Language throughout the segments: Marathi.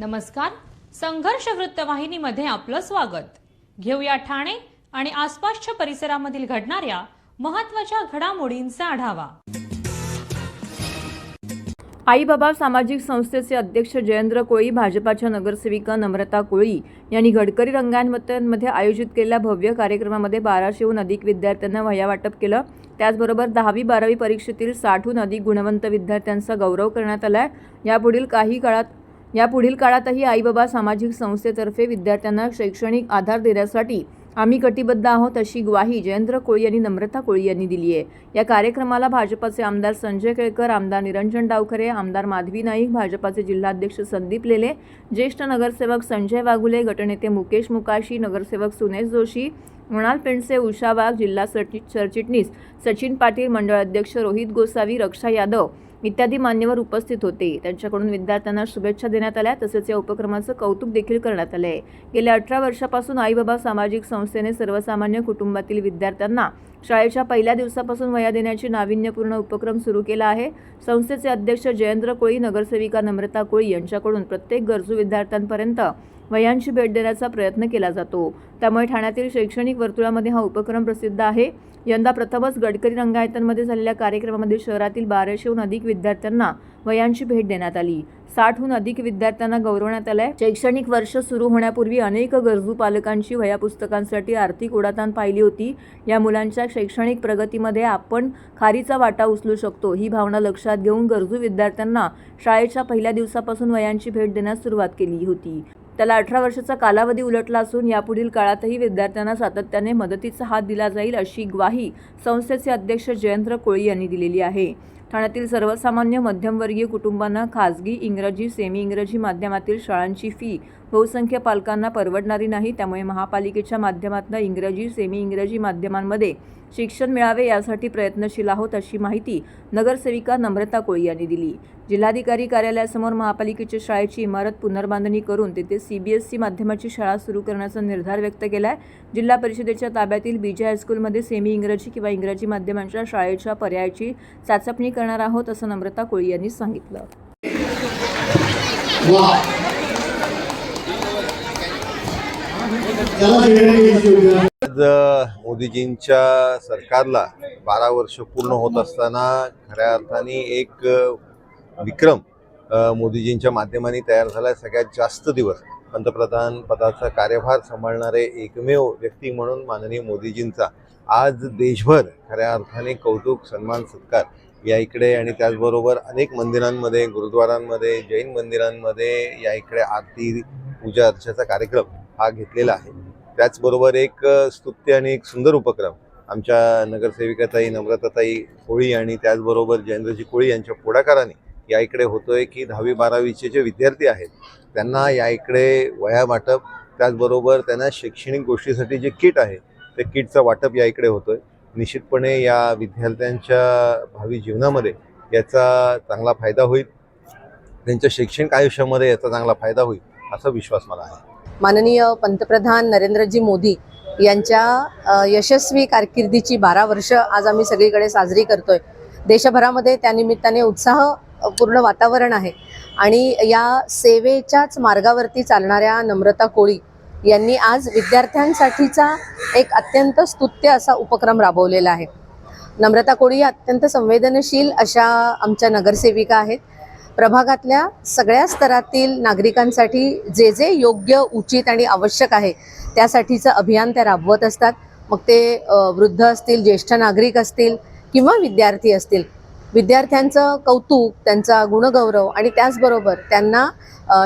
नमस्कार. संघर्ष वृत्तवाहिनीमध्ये आपलं स्वागत. घेऊया ठाणे आणि आसपासच्या परिसरामधील घडणाऱ्या महत्त्वाच्या घडामोडींचा आढावा. आई बाबा सामाजिक संस्थेचे अध्यक्ष जयेंद्र कोळी, भाजपाच्या नगरसेविका नम्रता कोळी यांनी गडकरी रंगायतमध्ये आयोजित केलेल्या भव्य कार्यक्रमामध्ये 1200हून अधिक विद्यार्थ्यांना वह्या वाटप केलं. त्याचबरोबर 10वी-12वी परीक्षेतील 60हून अधिक गुणवंत विद्यार्थ्यांचा गौरव करण्यात आला. यापुढील काळातही आई बाबा सामाजिक संस्थेतर्फे विद्यार्थ्यांना शैक्षणिक आधार देण्यासाठी आम्ही कटिबद्ध आहोत, अशी ग्वाही जयेंद्र कोळी आणि नम्रता कोळी यांनी दिली आहे. या कार्यक्रमाला भाजपाचे आमदार संजय केळकर, आमदार निरंजन डावखरे, आमदार माधवी नाईक, भाजपाचे जिल्हाध्यक्ष संदीप लेले, ज्येष्ठ नगरसेवक संजय वाघुले, गटनेते मुकेश मुकाशी, नगरसेवक सुनेश जोशी, मृणाल पेंडसे, उषा वाघ, जिल्हा सरचिटणीस सचिन पाटील, मंडळ अध्यक्ष रोहित गोसावी, रक्षा यादव इत्यादी मान्यवर उपस्थित होते. त्यांच्याकडून विद्यार्थ्यांना शुभेच्छा देण्यात आल्या. तसेच या उपक्रमाचं कौतुक देखील करण्यात आले. गेल्या 18 वर्षापासून आई बाबा सामाजिक संस्थेने सर्वसामान्य कुटुंबातील विद्यार्थ्यांना शाळेच्या पहिल्या दिवसापासून वह्या देण्याची नाविन्यपूर्ण उपक्रम सुरू केला आहे. संस्थेचे अध्यक्ष जयेंद्र कोळी, नगरसेविका नम्रता कोळी यांच्याकडून प्रत्येक गरजू विद्यार्थ्यांपर्यंत वह्यांची भेट देण्याचा प्रयत्न केला जातो. त्यामुळे ठाण्यातील शैक्षणिक वर्तुळामध्ये हा उपक्रम प्रसिद्ध आहे. यंदा प्रथमच गडकरी रंगायतमध्ये झालेल्या कार्यक्रमामध्ये शहरातील 1200हून अधिक विद्यार्थ्यांना वह्यांची भेट देण्यात आली. 60हून अधिक विद्यार्थ्यांना गौरवण्यात आलंय. शैक्षणिक वर्ष सुरू होण्यापूर्वी अनेक गरजू पालकांची वह्या पुस्तकांसाठी आर्थिक उडाताण पाहिली होती. या मुलांच्या शैक्षणिक प्रगतीमध्ये आपण खारीचा वाटा उचलू शकतो, ही भावना लक्षात घेऊन गरजू विद्यार्थ्यांना शाळेच्या पहिल्या दिवसापासून वह्यांची भेट देण्यास सुरुवात केली होती. त्याला 18 वर्षाचा कालावधी उलटला असून यापुढील काळातही विद्यार्थ्यांना सातत्याने मदतीचा हात दिला जाईल, अशी ग्वाही संस्थेचे अध्यक्ष जयेंद्र कोळी यांनी दिलेली आहे. ठाण्यातील सर्वसामान्य मध्यमवर्गीय कुटुंबांना खाजगी इंग्रजी, सेमी इंग्रजी माध्यमातील शाळांची फी बहुसंख्य पालकांना परवडणारी नाही. त्यामुळे महापालिकेच्या माध्यमातून इंग्रजी, सेमी इंग्रजी माध्यमांमध्ये शिक्षण मिळावे यासाठी प्रयत्नशील आहोत, अशी माहिती नगरसेविका नम्रता कोळी यांनी दिली. जिल्हाधिकारी कार्यालयासमोर महापालिकेच्या शाळेची इमारत पुनर्बांधणी करून तिथे CBSE माध्यमाची शाळा सुरू करण्याचा निर्धार व्यक्त केला आहे. जिल्हा परिषदेच्या ताब्यातील BJ हायस्कूलमध्ये सेमी इंग्रजी किंवा इंग्रजी माध्यमांच्या शाळेच्या पर्यायाची चाचपणी करणार आहोत, असं नम्रता कोळी यांनी सांगितलं. आज मोदीजींच्या सरकारला 12 वर्ष पूर्ण होत असताना खऱ्या अर्थाने एक विक्रम मोदीजींच्या माध्यमाने तयार झाला. सगळ्यात जास्त दिवस पंतप्रधान पदाचा कार्यभार सांभाळणारे एकमेव व्यक्ती म्हणून माननीय मोदीजींचा आज देशभर खऱ्या अर्थाने कौतुक, सन्मान, सत्कार या इकडे आणि त्याचबरोबर अनेक मंदिरांमध्ये, गुरुद्वारांमध्ये, जैन मंदिरांमध्ये या इकडे आरती, पूजा अर्चेचा कार्यक्रम हा घेतलेला आहे. त्याचबरोबर एक स्तुत्य आणि एक सुंदर उपक्रम आमच्या नगरसेविकाताई नम्रताताई कोळी आणि त्याचबरोबर जयेंद्रजी कोळी यांच्या पुढाकाराने या इकडे होतोय की 10वी-12वीचे जे विद्यार्थी आहेत त्यांना या इकडे वह्या वाटप, त्याचबरोबर त्यांना शैक्षणिक गोष्टीसाठी जे किट आहे ते किटचं वाटप या इकडे होतोय. निश्चितपणे या विद्यार्थ्यांच्या भावी जीवनामध्ये याचा चांगला फायदा होईल, त्यांच्या शैक्षणिक आयुष्यामध्ये याचा चांगला फायदा होईल असा विश्वास मला आहे. माननीय पंतप्रधान नरेंद्रजी मोदी यांच्या यशस्वी कारकिर्दीची 12 वर्ष आज आम्ही सगळीकडे साजरी करतोय. देशभरामध्ये त्यानिमित्ताने उत्साहपूर्ण वातावरण आहे आणि या सेवेच्याच मार्गावरती चालणाऱ्या नम्रता कोळी यांनी आज विद्यार्थ्यांसाठीचा एक अत्यंत स्तुत्य असा उपक्रम राबवलेला आहे. नम्रता कोळी अत्यंत संवेदनशील अशा आमच्या नगरसेविका आहेत. प्रभागातल्या सगळ्या स्तरातील नागरिकांसाठी जे जे योग्य, उचित आणि आवश्यक आहे त्यासाठीचं अभियान त्या राबवत असतात. मग ते वृद्ध असतील, ज्येष्ठ नागरिक असतील किंवा विद्यार्थी असतील. विद्यार्थ्यांचं कौतुक, त्यांचा गुणगौरव आणि त्याचबरोबर त्यांना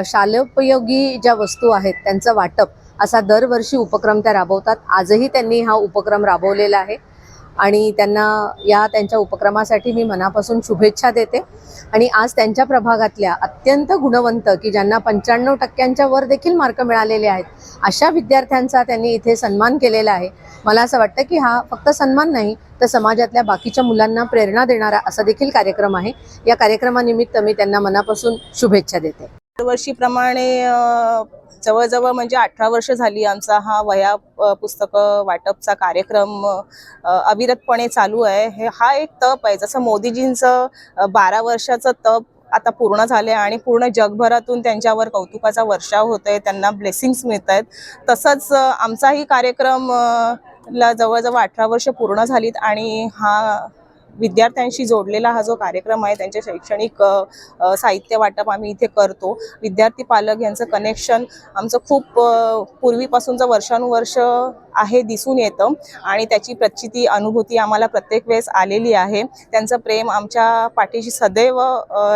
शालोपयोगी ज्या वस्तू आहेत त्यांचं वाटप असा दरवर्षी उपक्रम त्या राबवतात. आजही त्यांनी हा उपक्रम राबवलेला आहे आणि त्यांना त्यांच्या उपक्रमासाठी मी मनापासून शुभेच्छा देते. आणि आज त्यांच्या प्रभागातल्या अत्यंत गुणवंत की ज्यांना 95% वर देखील मार्क मिळालेले आहेत अशा विद्यार्थ्यांचा त्यांनी इथे सन्मान केलेला आहे. मला असं वाटतं की हा फक्त सन्मान नाही तर समाजातल्या बाकीच्या मुलांना प्रेरणा देणारा असा देखील कार्यक्रम आहे. या कार्यक्रमानिमित्त मी त्यांना मनापासून शुभेच्छा देते. दरवर्षीप्रमाणे जवळजवळ म्हणजे 18 वर्ष झाली आमचा हा वह्या पुस्तकं वाटपचा कार्यक्रम अविरतपणे चालू आहे. हा एक तप आहे, जसं मोदीजींचं 12 वर्षाचं तप आता पूर्ण झाले आणि पूर्ण जगभरातून त्यांच्यावर कौतुकाचा वर्षाव होतोय, त्यांना ब्लेसिंग्स मिळत आहेत. तसंच आमचाही कार्यक्रम ला जवळजवळ 18 वर्ष पूर्ण झालीत आणि हा विद्यार्थ्यांशी जोडलेला हा जो कार्यक्रम आहे, त्यांचे शैक्षणिक साहित्य वाटप आम्ही इथे करतो. विद्यार्थी पालक यांचं कनेक्शन आमचं खूप पूर्वीपासूनचं वर्षानुवर्ष आहे दिसून येतं आणि त्याची प्रचिती अनुभूती आम्हाला प्रत्येक वेळेस आलेली आहे. त्यांचं प्रेम आमच्या पाठीशी सदैव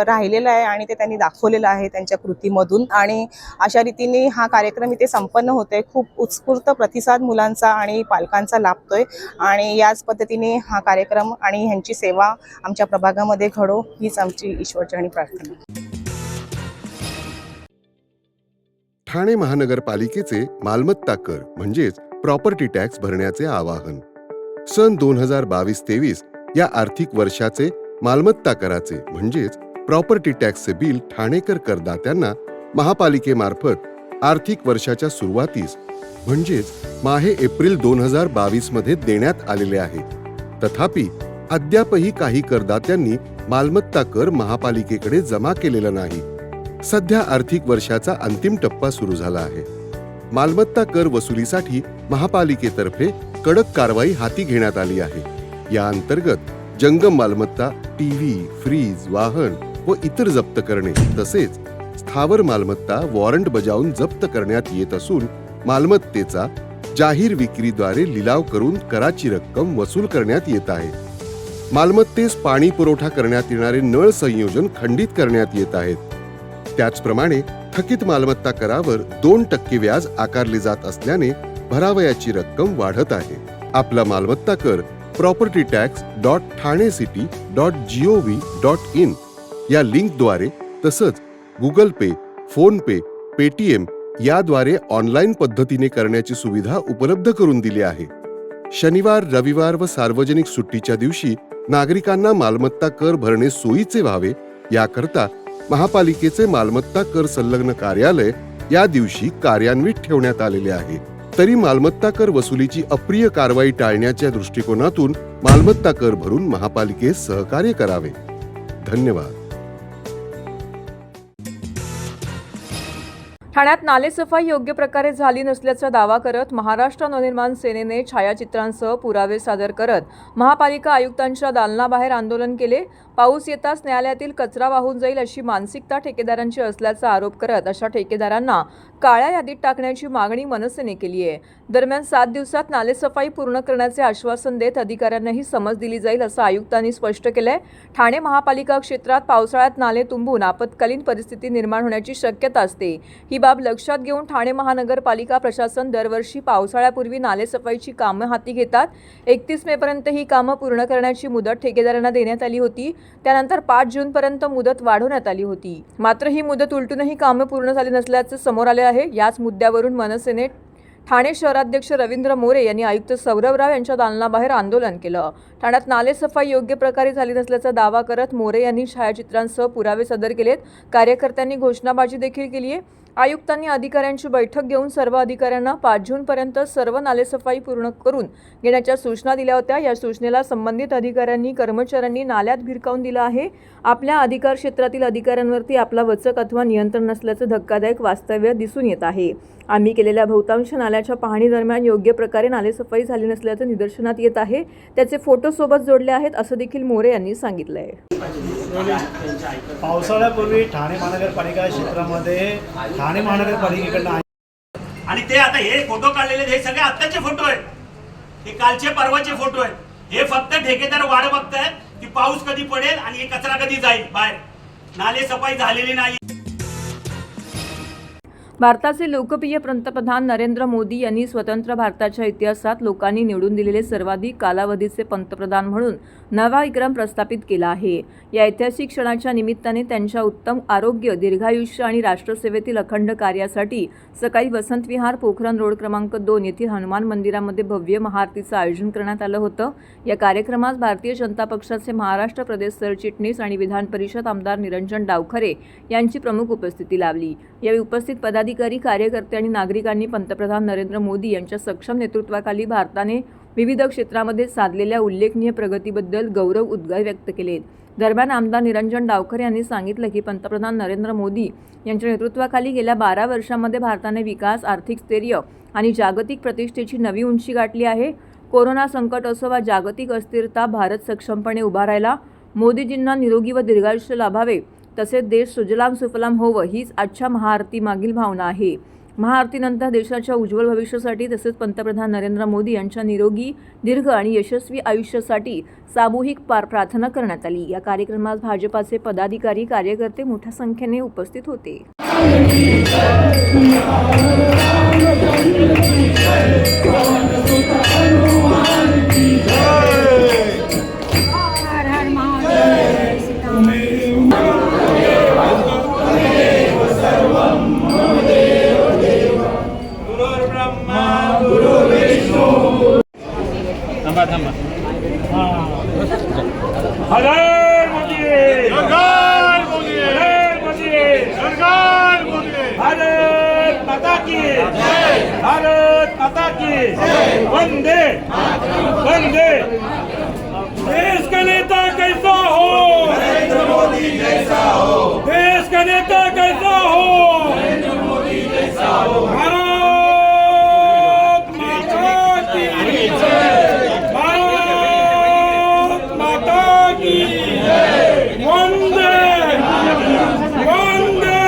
राहिलेलं आहे आणि ते त्यांनी दाखवलेलं आहे त्यांच्या कृतीमधून. आणि अशा रीतीने हा कार्यक्रम इथे संपन्न होतोय. खूप उत्स्फूर्त प्रतिसाद मुलांचा आणि पालकांचा लाभतोय आणि याच पद्धतीने हा कार्यक्रम आणि ह्यांची सेवा आमच्या प्रभागामध्ये घडो हीच आमची ईश्वरचरणी प्रार्थना. ठाणे महानगरपालिकेचे मालमत्ता कर म्हणजेच प्रॉपर्टी टॅक्स भरण्याचे आवाहन. सन 2022-23 या आर्थिक वर्षाचे मालमत्ता कराचे म्हणजेच प्रॉपर्टी टॅक्सचे बिल ठाणेकर करदात्यांना महापालिकेमार्फत आर्थिक वर्षाच्या सुरुवातीस म्हणजेच माहे एप्रिल 2022 मध्ये देण्यात आलेले आहे. तथापि अद्यापही काही करदात्यांनी मालमत्ता कर महापालिकेकडे जमा केलेला नाही. सध्या आर्थिक वर्षाचा अंतिम टप्पा सुरू झाला आहे. मालमत्ता कर वसुलीसाठी महापालिकेतर्फे कडक कारवाई हाती घेण्यात आली आहे. या अंतर्गत जंगम मालमत्ता, टीव्ही, फ्रीज, वाहन व इतर जप्त करणे तसेच स्थावर मालमत्ता वॉरंट बजावून जप्त करण्यात येत असून मालमत्तेचा जाहीर विक्रीद्वारे लिलाव करून कराची रक्कम वसूल करण्यात येत आहे. मालमत्तेस पाणी पुरवठा करण्यात येणारे नळ संयोजन खंडित करण्यात येत आहेत. त्याचप्रमाणे थकीत मालमत्ता करावर 2% व्याज आकारले जात असल्याने भरावयाची रक्कम वाढत आहे. आपला मालमत्ता कर propertytax.thanecity.gov.in या लिंकद्वारे तसंच गुगल पे, फोन पे, पेटीएम याद्वारे ऑनलाईन पद्धतीने करण्याची सुविधा उपलब्ध करून दिली आहे. शनिवार, रविवार व सार्वजनिक सुट्टीच्या दिवशी नागरिकांना मालमत्ता कर भरणे सोयीचे व्हावे याकरता महापालिकेचे मालमत्ता कर संलग्न कार्यालय या दिवशी कार्यान्वित ठेवण्यात आलेले आहे. तरी मालमत्ता कर वसुलीची अप्रिय कारवाई टाळण्याच्या दृष्टिकोनातून मालमत्ता कर भरून महापालिकेस सहकार्य करावे. धन्यवाद. ठाण्यात नालेसफाई योग्य प्रकारे झाली नसल्याचा दावा करत महाराष्ट्र नवनिर्माण सेनेने छायाचित्रांसह पुरावे सादर करत महापालिका आयुक्तांच्या दालनाबाहेर आंदोलन केले. पाऊस येताच न्यायालयातील कचरा वाहून जाईल अशी मानसिकता ठेकेदारांची असल्याचा आरोप करत अशा ठेकेदारांना काळ्या यादीत टाकण्याची मागणी मनसेने केली आहे. दरम्यान 7 दिवसात नालेसफाई पूर्ण करण्याचे आश्वासन देत अधिकाऱ्यांनाही समज दिली जाईल असं आयुक्तांनी स्पष्ट केलंय. ठाणे महापालिका क्षेत्रात पावसाळ्यात नाले तुंबून आपत्कालीन परिस्थिती निर्माण होण्याची शक्यता असते. ही बाब लक्षात घेऊन ठाणे महानगरपालिका प्रशासन दरवर्षी पावसाळ्यापूर्वी नालेसफाईची कामं हाती घेतात. 31 मेपर्यंत ही कामं पूर्ण करण्याची मुदत ठेकेदारांना देण्यात आली होती. त्यानंतर 5 जूनपर्यंत मुदत वाढवण्यात आली होती. मात्र ही मुदत उलटूनही कामं पूर्ण झाली नसल्याचे समोर आले आहे. याच मुद्द्यावरून मनसेने ठाणे शहराध्यक्ष रवींद्र मोरे यांनी आयुक्त सौरभ राव यांच्या दालनाबाहेर आंदोलन केलं. ठाण्यात नालेसफाई योग्य प्रकारे झाली नसल्याचा दावा करत मोरे यांनी छायाचित्रांसह पुरावे सादर केलेत. कार्यकर्त्यांनी घोषणाबाजी देखील केली आहे. आयुक्तांनी अधिकाऱ्यांची बैठक घेऊन सर्व अधिकाऱ्यांना 5 जूनपर्यंत सर्व नालेसफाई पूर्ण करून घेण्याच्या सूचना दिल्या होत्या. या सूचनेला संबंधित अधिकाऱ्यांनी कर्मचाऱ्यांनी नाल्यात भिरकावून दिला आहे. आपल्या अधिकार क्षेत्रातील अधिकाऱ्यांवरती आपला वचक अथवा नियंत्रण नसल्याचं धक्कादायक वास्तव्य दिसून येत आहे. आम्ही केलेल्या बहुतांश नाल्याच्या पाहणी दरम्यान योग्य प्रकारे नालेसफाई झाली नसल्याचं निदर्शनात येत आहे. त्याचे फोटो सोबत जोडले आहेत असं देखील मोरे यांनी सांगितलंय. पावसाळ्यापूर्वी ठाणे महानगरपालिका क्षेत्रामध्ये ठाणे महानगरपालिकेकडनं आणि ते आता हे फोटो काढलेले हे सगळे आत्ताचे फोटो आहेत. हे कालचे परवाचे फोटो आहेत. हे फक्त ठेकेदार वाढ बघतायत की पाऊस कधी पडेल आणि हे कचरा कधी जाईल बाहेर. नाले सफाई झालेली नाही. भारताचे लोकप्रिय पंतप्रधान नरेंद्र मोदी यांनी स्वतंत्र भारताच्या इतिहासात लोकांनी निवडून दिलेले सर्वाधिक कालावधीचे पंतप्रधान म्हणून नवा विक्रम प्रस्थापित केला आहे. या ऐतिहासिक क्षणाच्या निमित्ताने त्यांच्या उत्तम आरोग्य, दीर्घायुष्य आणि राष्ट्रसेवेतील अखंड कार्यासाठी सकाळी वसंत विहार, पोखरण रोड क्रमांक 2 येथील हनुमान मंदिरामध्ये भव्य महाआरतीचं आयोजन करण्यात आलं होतं. या कार्यक्रमास भारतीय जनता पक्षाचे महाराष्ट्र प्रदेश सरचिटणीस आणि विधान परिषद आमदार निरंजन डावखरे यांची प्रमुख उपस्थिती लाभली. यावेळी उपस्थित पदाधिकारी, कार्यकर्ते आणि नागरिकांनी पंतप्रधान नरेंद्र मोदी यांच्या सक्षम नेतृत्वाखाली भारताने विविध क्षेत्रामध्ये साधलेल्या उल्लेखनीय प्रगतीबद्दल गौरव उद्गार व्यक्त केलेत. दरम्यान आमदार निरंजन डावखरे यांनी सांगितलं की पंतप्रधान नरेंद्र मोदी यांच्या नेतृत्वाखाली गेल्या 12 वर्षांमध्ये भारताने विकास, आर्थिक स्थैर्य आणि जागतिक प्रतिष्ठेची नवी उंची गाठली आहे. कोरोना संकट असो वा जागतिक अस्थिरता, भारत सक्षमपणे उभा राहिला. मोदीजींना निरोगी व दीर्घायुष्य लाभावे तसेच देश सुजलाम सुफलाम होवं हीच आजच्या महाआरतीमागील भावना आहे. महाआरतीनंतर देशाच्या उज्ज्वल भविष्यासाठी तसेच पंतप्रधान नरेंद्र मोदी यांच्या निरोगी, दीर्घ आणि यशस्वी आयुष्यासाठी सामूहिक प्रार्थना करण्यात आली. या कार्यक्रमात भाजपाचे पदाधिकारी, कार्यकर्ते मोठ्या संख्येने उपस्थित होते. हर मोदी, सरकार मोदी, हर मोदी, सरकार मोदी, भारत माता की जय, भारत माता की जय, वंदे वंदे। देश का नेता कैसा हो, नरेंद्र मोदी जैसा हो, देश का नेता कैसा हो, नरेंद्र मोदी जैसा हो, भारत माता की जय, भारत माता की जय, वंदे वंदे।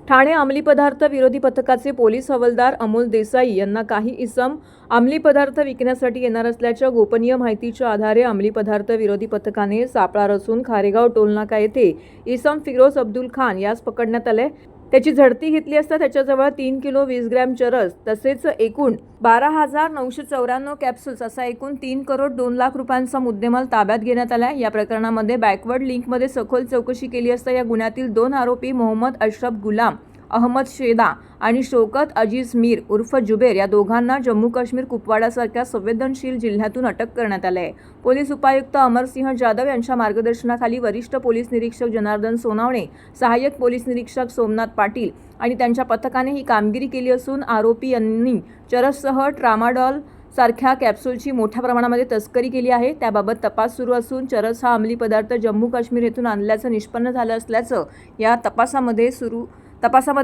ठाणे अंमली पदार्थ विरोधी पथकाचे पोलीस हवालदार अमोल देसाई यांना काही इसम अंमली पदार्थ विकण्यासाठी येणार असल्याच्या गोपनीय माहितीच्या आधारे अंमली पदार्थ विरोधी पथकाने सापळा रचून खारेगाव टोलनाका येथे इसम फिरोज अब्दुल खान यास पकडण्यात आले. त्याची झडती घेतली असता त्याच्याजवळ 3 किलो 20 ग्रॅम चरस तसेच एकूण 12,994 कॅप्सूल्स असा एकूण 3 करोड 2 लाख रुपयांचा मुद्देमाल ताब्यात घेण्यात आला. या प्रकरणामध्ये बॅकवर्ड लिंकमध्ये सखोल चौकशी केली असता या गुन्ह्यातील 2 आरोपी मोहम्मद अशरफ गुलाम अहमद शेदा आणि शौकत अजीज मीर उर्फ जुबेर या दोघांना जम्मू काश्मीर कुपवाडासारख्या संवेदनशील जिल्ह्यातून अटक करण्यात आली आहे. पोलीस उपायुक्त अमरसिंह जाधव यांच्या मार्गदर्शनाखाली वरिष्ठ पोलीस निरीक्षक जनार्दन सोनावणे, सहाय्यक पोलीस निरीक्षक सोमनाथ पाटील आणि त्यांच्या पथकाने ही कामगिरी केली असून आरोपी यांनी चरससह ट्रामाडॉल सारख्या कॅप्सूलची मोठ्या प्रमाणामध्ये तस्करी केली आहे. त्याबाबत तपास सुरू असून चरस हा अंमली पदार्थ जम्मू काश्मीर येथून आणल्याचं निष्पन्न झालं असल्याचं या तपासामध्ये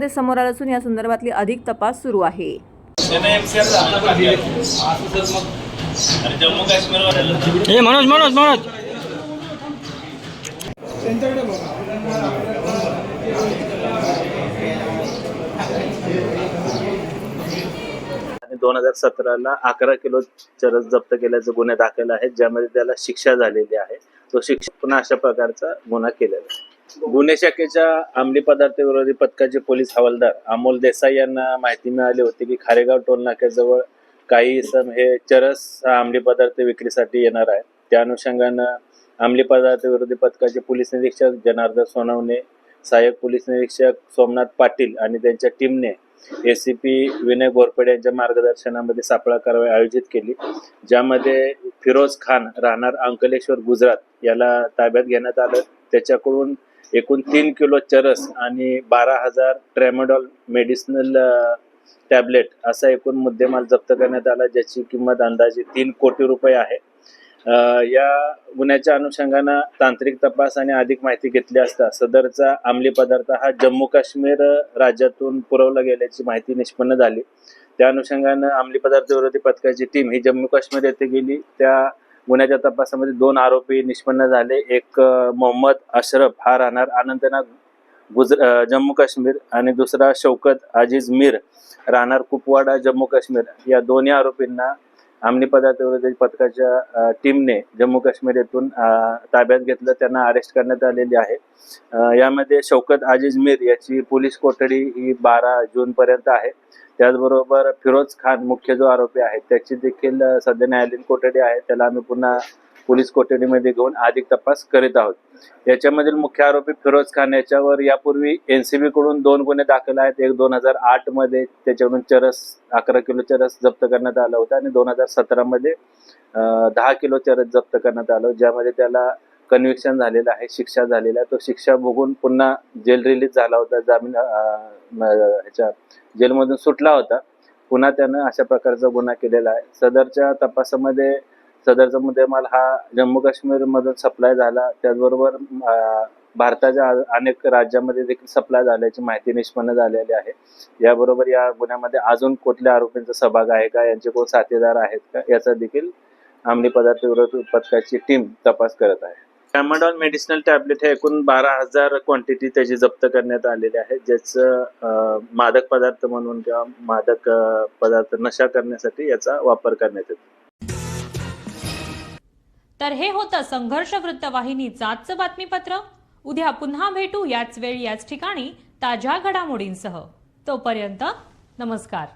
समोर आलं असून या संदर्भातली अधिक तपास सुरू आहे. जम्मू काश्मीर आणि 2017ला 11 किलो चरस जप्त केल्याचे गुन्हे दाखल आहेत, ज्यामध्ये त्याला शिक्षा झालेली आहे. तो शिक्षा पुन्हा अशा प्रकारचा गुन्हा केलेला आहे. गुन्हे शाखेच्या अंमली पदार्थ विरोधी पथकाचे पोलीस हवालदार अमोल देसाई यांना माहिती मिळाली होती की खारेगाव टोल नाक्याजवळ काही इसम हे चरस हा अंमली पदार्थ विक्रीसाठी येणार आहे. त्या अनुषंगानं अंमली पदार्थ विरोधी पथकाचे पोलीस निरीक्षक जनार्दन सोनवणे, सहाय्यक पोलीस निरीक्षक सोमनाथ पाटील आणि त्यांच्या टीमने ACP विनय घोरपडे यांच्या मार्गदर्शनामध्ये सापळा कारवाई आयोजित केली, ज्यामध्ये फिरोज खान राहणार अंकलेश्वर गुजरात याला ताब्यात घेण्यात आलं. त्याच्याकडून एकूण 3 किलो चरस आणि 12,000 ट्रॅमाडॉल मेडिसिनल टॅबलेट असा एकूण मुद्देमाल जप्त करण्यात आला, ज्याची किंमत अंदाजे 3 कोटी रुपये आहे. या गुन्ह्याच्या अनुषंगानं तांत्रिक तपास आणि अधिक माहिती घेतली असता सदरचा अंमली पदार्थ हा जम्मू काश्मीर राज्यातून पुरवला गेल्याची माहिती निष्पन्न झाली. त्या अनुषंगानं अंमली पदार्थ विरोधी पथकाची टीम ही जम्मू काश्मीर येथे गेली. त्या गुन्ह्याच्या तपासामध्ये 2 आरोपी निष्पन्न झाले. एक मोहम्मद अशरफ हा राहणार अनंतनाग जम्मू काश्मीर आणि दुसरा शौकत अजीज मीर राहणार कुपवाडा जम्मू काश्मीर या दोन्ही आरोपींना अंमली पदार्थ विरोधी पथकाच्या टीमने जम्मू काश्मीर येथून ताब्यात घेतलं. त्यांना अरेस्ट करण्यात आलेली आहे. यामध्ये शौकत अजीज मीर याची पोलीस कोठडी ही 12 जून पर्यंत आहे. त्याचबरोबर फिरोज खान मुख्य जो आरोपी आहे त्याची देखील सध्या न्यायालयीन कोठडी आहे. त्याला आम्ही पुन्हा पोलीस कोठडीमध्ये घेऊन अधिक तपास करीत आहोत. याच्यामधील मुख्य आरोपी फिरोज खान याच्यावर यापूर्वी NCB कडून 2 गुन्हे दाखल आहेत. एक 2008 मध्ये त्याच्याकडून चरस 11 किलो चरस जप्त करण्यात आला होता आणि 2017 मध्ये 10 किलो चरस जप्त करण्यात आलं, ज्यामध्ये त्याला कन्व्हिक्शन झालेलं आहे, शिक्षा झालेला आहे. तो शिक्षा भोगून पुन्हा जेल रिलीज झाला होता, ह्याच्या जेलमधून सुटला होता. पुन्हा त्यानं अशा प्रकारचा गुन्हा केलेला आहे. सदरच्या तपासामध्ये सदरचा मुद्देमाल हा जम्मू काश्मीरमधून सप्लाय झाला, त्याचबरोबर भारताच्या अनेक राज्यामध्ये देखील सप्लाय झाल्याची माहिती निष्पन्न झालेली आहे. याबरोबर या गुन्ह्यामध्ये अजून कुठल्या आरोपींचा सहभाग आहे का, यांचे कोण साथीदार आहेत का, याचा देखील अंमली पदार्थ विरोधी पथकाची टीम तपास करत आहे. ट्रॅमाडॉल मेडिसिनल टॅबलेट हे एकूण 12,000 क्वांटिटी त्याची जप्त करण्यात आलेली आहे, ज्याचं मादक पदार्थ म्हणून किंवा मादक पदार्थ नशा करण्यासाठी याचा वापर करण्यात येतो. तर हे होतं संघर्ष वृत्तवाहिनीचं आजचं बातमीपत्र. उद्या पुन्हा भेटू याच वेळी याच ठिकाणी ताज्या घडामोडींसह. तोपर्यंत नमस्कार.